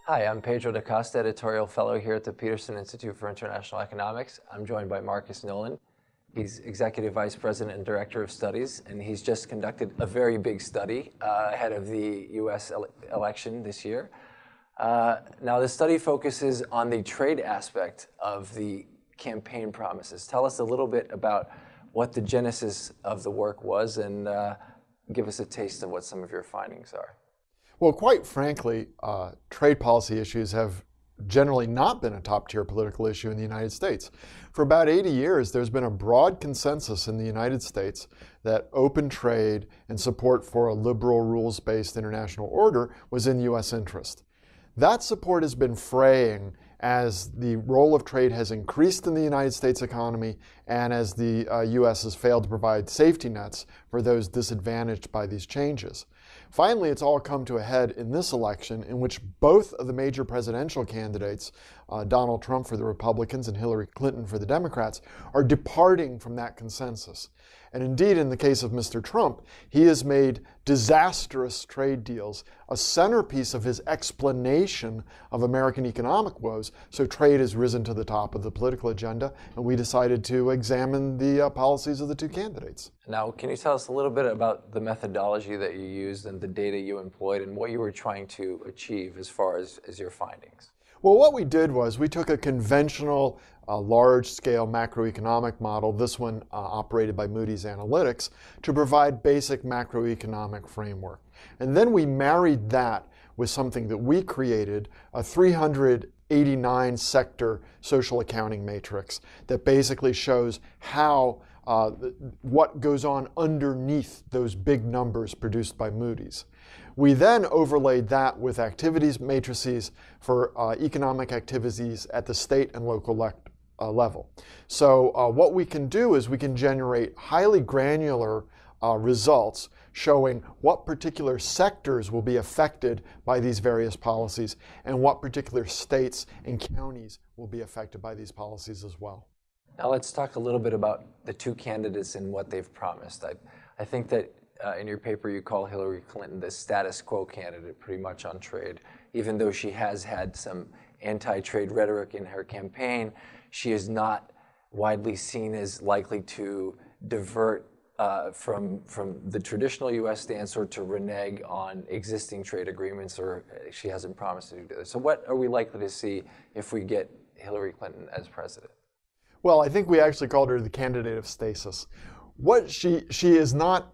Hi, I'm Pedro da Costa, editorial fellow here at the Peterson Institute for International Economics. I'm joined by Marcus Noland. He's Executive Vice President and Director of Studies, and he's just conducted a very big study ahead of the U.S. election this year. Now, the study focuses on the trade aspect of the campaign promises. Tell us a little bit about what the genesis of the work was and give us a taste of what some of your findings are. Well, quite frankly, trade policy issues have generally not been a top-tier political issue in the United States. For about 80 years, there's been a broad consensus in the United States that open trade and support for a liberal, rules-based international order was in U.S. interest. That support has been fraying as the role of trade has increased in the United States economy and as the U.S. has failed to provide safety nets for those disadvantaged by these changes. Finally, it's all come to a head in this election in which both of the major presidential candidates, Donald Trump for the Republicans and Hillary Clinton for the Democrats, are departing from that consensus. And indeed, in the case of Mr. Trump, he has made disastrous trade deals a centerpiece of his explanation of American economic woes. So trade has risen to the top of the political agenda, and we decided to examine the policies of the two candidates. Now, can you tell us a little bit about the methodology that you used and the data you employed and what you were trying to achieve as far as your findings? Well, what we did was we took a conventional large-scale macroeconomic model, this one operated by Moody's Analytics, to provide basic macroeconomic framework. And then we married that with something that we created, a 389 sector social accounting matrix that basically shows how what goes on underneath those big numbers produced by Moody's. We then overlaid that with activities matrices for economic activities at the state and local level. So what we can do is we can generate highly granular results showing what particular sectors will be affected by these various policies and what particular states and counties will be affected by these policies as well. Now let's talk a little bit about the two candidates and what they've promised. I think that in your paper you call Hillary Clinton the status quo candidate pretty much on trade. Even though she has had some anti-trade rhetoric in her campaign, she is not widely seen as likely to divert from the traditional U.S. stance or to renege on existing trade agreements, or she hasn't promised to do that. So what are we likely to see if we get Hillary Clinton as president? Well, I think we actually called her the candidate of stasis. What she is not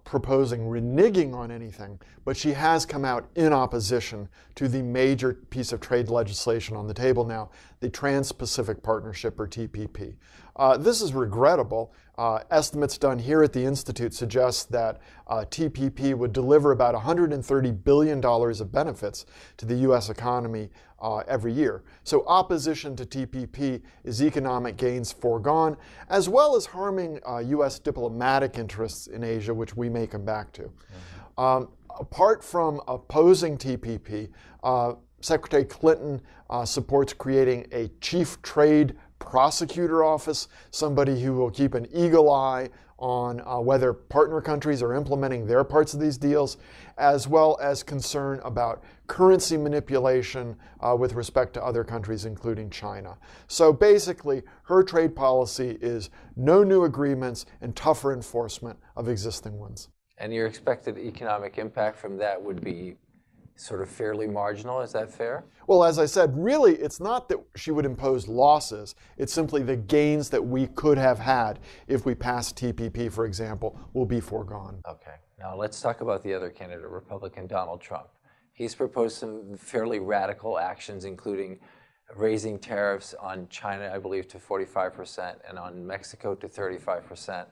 proposing reneging on anything, but she has come out in opposition to the major piece of trade legislation on the table now, the Trans-Pacific Partnership, or TPP. This is regrettable. Estimates done here at the Institute suggest that TPP would deliver about $130 billion of benefits to the U.S. economy every year. So opposition to TPP is economic gains foregone, as well as harming U.S. diplomatic interests in Asia, which we may come back to. Apart from opposing TPP, Secretary Clinton supports creating a chief trade prosecutor office, somebody who will keep an eagle eye on whether partner countries are implementing their parts of these deals, as well as concern about currency manipulation with respect to other countries, including China. So basically, her trade policy is no new agreements and tougher enforcement of existing ones. And your expected economic impact from that would be sort of fairly marginal, is that fair? Well, as I said, really, it's not that she would impose losses. It's simply the gains that we could have had if we passed TPP, for example, will be foregone. Okay. Now let's talk about the other candidate, Republican Donald Trump. He's proposed some fairly radical actions, including raising tariffs on China, I believe, to 45% and on Mexico to 35%.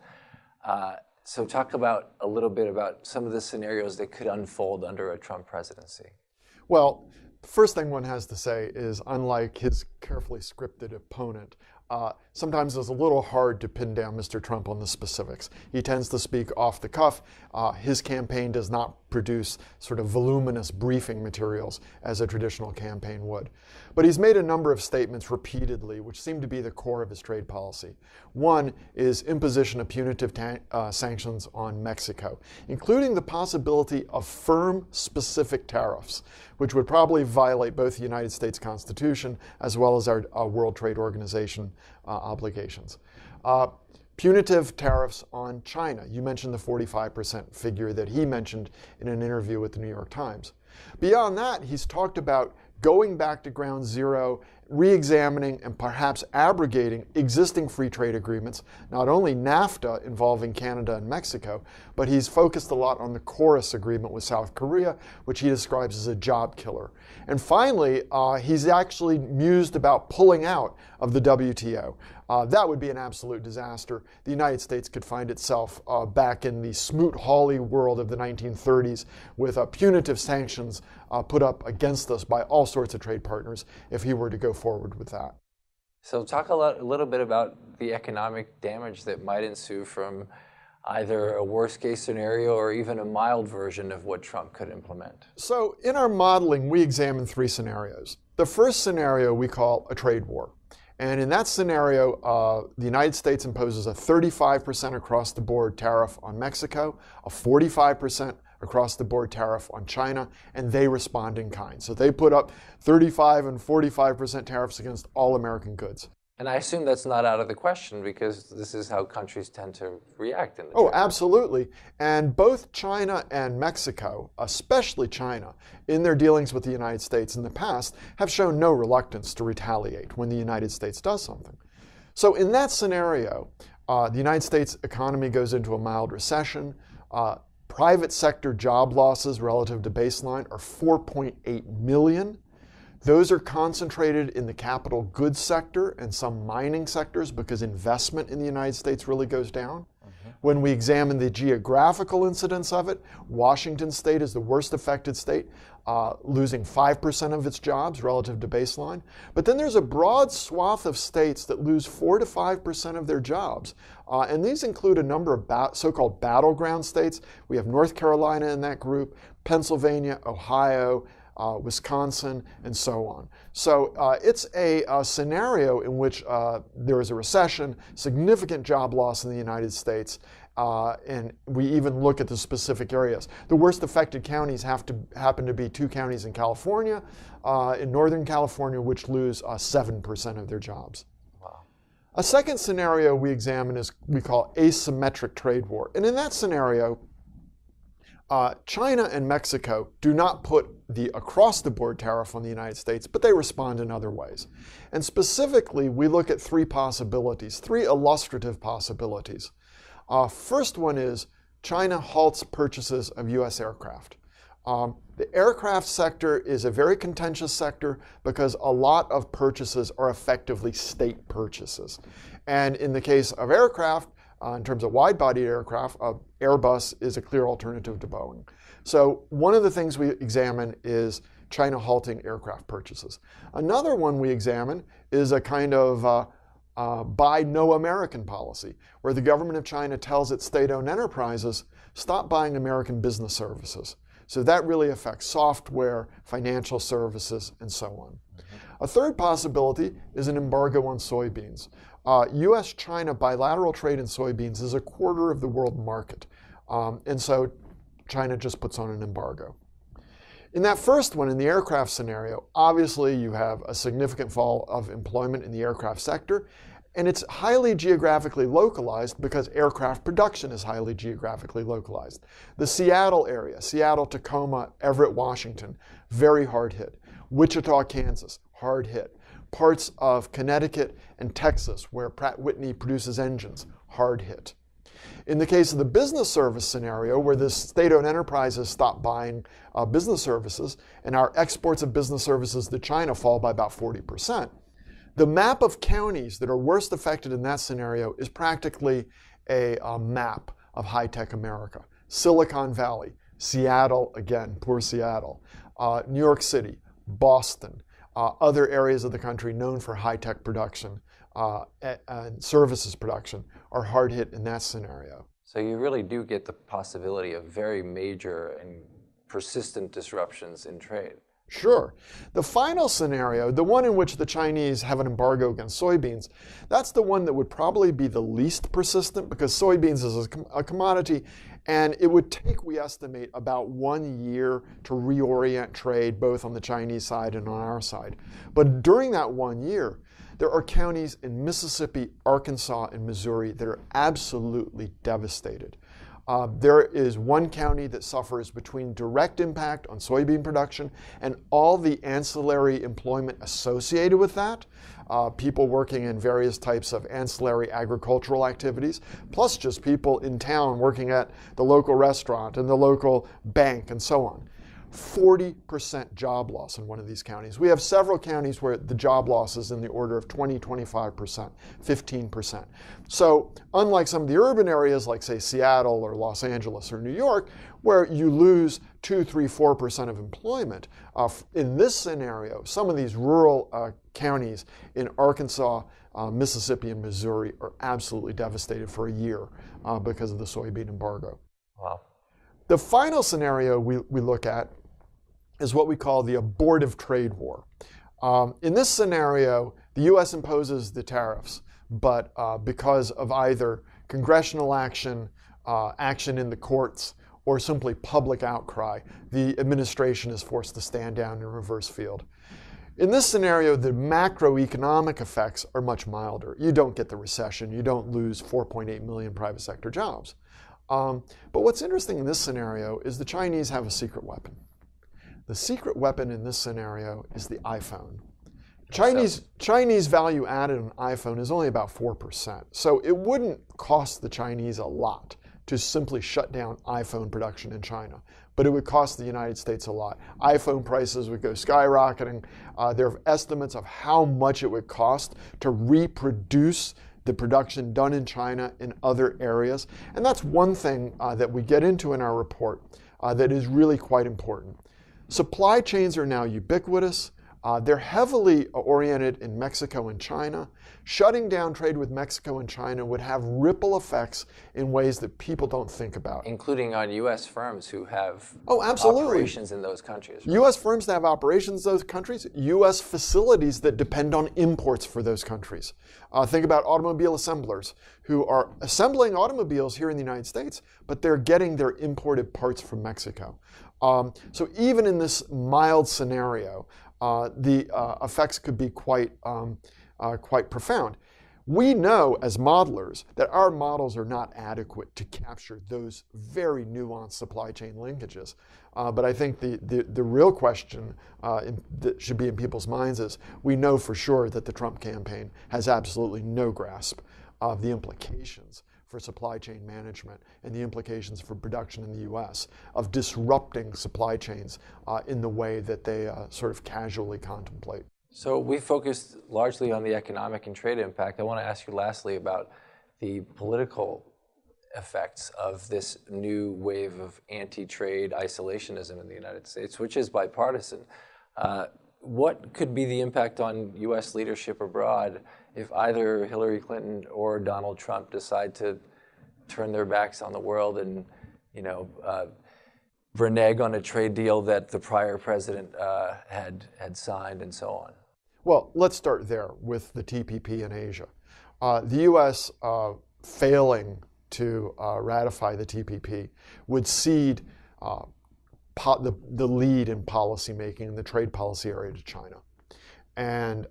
So talk about a little bit about some of the scenarios that could unfold under a Trump presidency. Well, the first thing one has to say is, unlike his carefully scripted opponent, sometimes it's a little hard to pin down Mr. Trump on the specifics. He tends to speak off the cuff. His campaign does not produce sort of voluminous briefing materials as a traditional campaign would. But he's made a number of statements repeatedly, which seem to be the core of his trade policy. One is imposition of punitive sanctions on Mexico, including the possibility of firm, specific tariffs, which would probably violate both the United States Constitution as well as our World Trade Organization obligations. Punitive tariffs on China. You mentioned the 45% figure that he mentioned in an interview with the New York Times. Beyond that, he's talked about going back to ground zero, re-examining and perhaps abrogating existing free trade agreements, not only NAFTA involving Canada and Mexico, but he's focused a lot on the Chorus agreement with South Korea, which he describes as a job killer. And finally, he's actually mused about pulling out of the WTO. That would be an absolute disaster. The United States could find itself back in the Smoot-Hawley world of the 1930s with punitive sanctions put up against us by all sorts of trade partners if he were to go forward with that. So talk a little bit about the economic damage that might ensue from either a worst-case scenario or even a mild version of what Trump could implement. So in our modeling, we examined three scenarios. The first scenario we call a trade war. And in that scenario, the United States imposes a 35% across-the-board tariff on Mexico, a 45% across-the-board tariff on China, and they respond in kind. So they put up 35 and 45% tariffs against all American goods. And I assume that's not out of the question because this is how countries tend to react. Oh, absolutely. And both China and Mexico, especially China, in their dealings with the United States in the past, have shown no reluctance to retaliate when the United States does something. So in that scenario, the United States economy goes into a mild recession. Private sector job losses relative to baseline are 4.8 million. Those are concentrated in the capital goods sector and some mining sectors because investment in the United States really goes down. When we examine the geographical incidence of it, Washington State is the worst affected state, losing 5% of its jobs relative to baseline. But then there's a broad swath of states that lose 4 to 5% of their jobs. And these include a number of so-called battleground states. We have North Carolina in that group, Pennsylvania, Ohio, Wisconsin, and so on. So it's a scenario in which there is a recession, significant job loss in the United States, and we even look at the specific areas. The worst affected counties happen to be two counties in California, in Northern California, which lose 7% of their jobs. Wow. A second scenario we examine is we call asymmetric trade war. And in that scenario, China and Mexico do not put the across-the-board tariff on the United States, but they respond in other ways. And specifically, we look at three possibilities, three illustrative possibilities. First one is China halts purchases of U.S. aircraft. The aircraft sector is a very contentious sector because a lot of purchases are effectively state purchases. And in the case of aircraft, in terms of wide-body aircraft, Airbus is a clear alternative to Boeing. So one of the things we examine is China halting aircraft purchases. Another one we examine is a kind of buy no American policy, where the government of China tells its state-owned enterprises, stop buying American business services. So that really affects software, financial services, and so on. A third possibility is an embargo on soybeans. U.S.-China bilateral trade in soybeans is a quarter of the world market. And so China just puts on an embargo. In that first one, in the aircraft scenario, obviously you have a significant fall of employment in the aircraft sector, and it's highly geographically localized because aircraft production is highly geographically localized. The Seattle area, Seattle, Tacoma, Everett, Washington, very hard hit. Wichita, Kansas, hard hit. Parts of Connecticut and Texas, where Pratt & Whitney produces engines, hard hit. In the case of the business service scenario, where the state-owned enterprises stop buying business services, and our exports of business services to China fall by about 40%, the map of counties that are worst affected in that scenario is practically a map of high-tech America. Silicon Valley, Seattle, again, poor Seattle, New York City, Boston, other areas of the country known for high-tech production, and services production are hard hit in that scenario. So you really do get the possibility of very major and persistent disruptions in trade. Sure. The final scenario, the one in which the Chinese have an embargo against soybeans, that's the one that would probably be the least persistent because soybeans is a commodity and it would take, we estimate, about 1 year to reorient trade both on the Chinese side and on our side. But during that 1 year, there are counties in Mississippi, Arkansas, and Missouri that are absolutely devastated. There is one county that suffers between direct impact on soybean production and all the ancillary employment associated with that, people working in various types of ancillary agricultural activities, plus just people in town working at the local restaurant and the local bank and so on. 40% job loss in one of these counties. We have several counties where the job loss is in the order of 20, 25%, 15%. So unlike some of the urban areas like, say, Seattle or Los Angeles or New York, where you lose 2, 3, 4% of employment, in this scenario, some of these rural counties in Arkansas, Mississippi, and Missouri are absolutely devastated for a year because of the soybean embargo. Wow. The final scenario we look at is what we call the abortive trade war. In this scenario, the U.S. imposes the tariffs, but because of either congressional action, action in the courts, or simply public outcry, the administration is forced to stand down and reverse field. In this scenario, the macroeconomic effects are much milder. You don't get the recession. You don't lose 4.8 million private sector jobs. But what's interesting in this scenario is the Chinese have a secret weapon. The secret weapon in this scenario is the iPhone. Chinese value added on iPhone is only about 4%. So it wouldn't cost the Chinese a lot to simply shut down iPhone production in China, but it would cost the United States a lot. iPhone prices would go skyrocketing. There are estimates of how much it would cost to reproduce the production done in China in other areas. And that's one thing that we get into in our report that is really quite important. Supply chains are now ubiquitous. They're heavily oriented in Mexico and China. Shutting down trade with Mexico and China would have ripple effects in ways that people don't think about. Including on U.S. firms who have absolutely. operations in those countries. Right? U.S. firms that have operations in those countries, U.S. facilities that depend on imports for those countries. Think about automobile assemblers who are assembling automobiles here in the United States, but they're getting their imported parts from Mexico. So even in this mild scenario, the effects could be quite profound. We know as modelers that our models are not adequate to capture those very nuanced supply chain linkages. But I think the real question that should be in people's minds is we know for sure that the Trump campaign has absolutely no grasp of the implications for supply chain management and the implications for production in the U.S. of disrupting supply chains in the way that they sort of casually contemplate. So we focused largely on the economic and trade impact. I want to ask you lastly about the political effects of this new wave of anti-trade isolationism in the United States, which is bipartisan. What could be the impact on U.S. leadership abroad if either Hillary Clinton or Donald Trump decide to turn their backs on the world and, renege on a trade deal that the prior president had signed and so on? Well, let's start there with the TPP in Asia. The U.S. Failing to ratify the TPP would cede the lead in policymaking in the trade policy area to China. And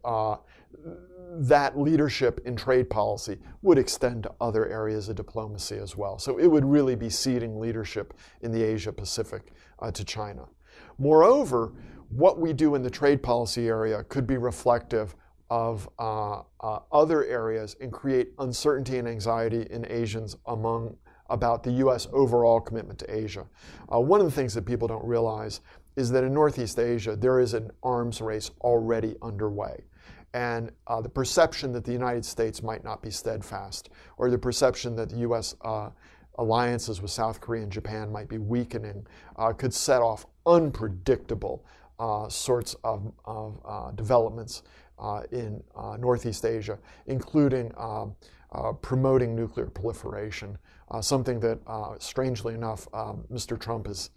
that leadership in trade policy would extend to other areas of diplomacy as well. So it would really be ceding leadership in the Asia Pacific to China. Moreover, what we do in the trade policy area could be reflective of other areas and create uncertainty and anxiety in Asians about the U.S. overall commitment to Asia. One of the things that people don't realize is that in Northeast Asia, there is an arms race already underway. And the perception that the United States might not be steadfast, or the perception that the U.S. Alliances with South Korea and Japan might be weakening, could set off unpredictable sorts of developments in Northeast Asia, including promoting nuclear proliferation, something that, strangely enough, Mr. Trump has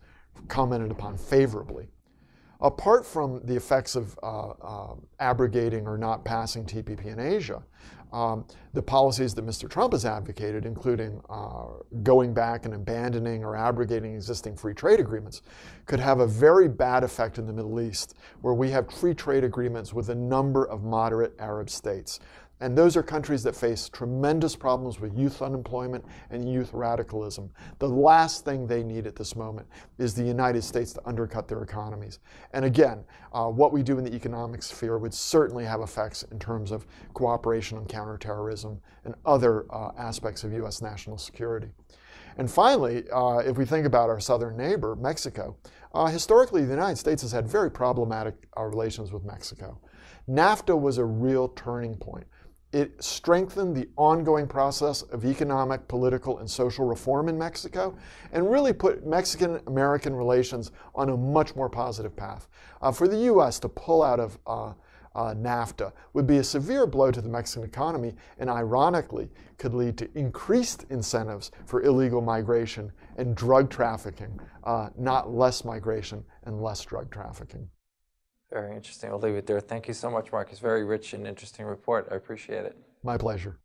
commented upon favorably. Apart from the effects of abrogating or not passing TPP in Asia, the policies that Mr. Trump has advocated, including going back and abandoning or abrogating existing free trade agreements, could have a very bad effect in the Middle East, where we have free trade agreements with a number of moderate Arab states. And those are countries that face tremendous problems with youth unemployment and youth radicalism. The last thing they need at this moment is the United States to undercut their economies. And again, what we do in the economic sphere would certainly have effects in terms of cooperation on counterterrorism and other aspects of U.S. national security. And finally, if we think about our southern neighbor, Mexico, historically the United States has had very problematic relations with Mexico. NAFTA was a real turning point. It strengthened the ongoing process of economic, political, and social reform in Mexico, and really put Mexican-American relations on a much more positive path. For the U.S. to pull out of NAFTA would be a severe blow to the Mexican economy, and ironically could lead to increased incentives for illegal migration and drug trafficking, not less migration and less drug trafficking. Very interesting. I'll leave it there. Thank you so much, Mark. It's a very rich and interesting report. I appreciate it. My pleasure.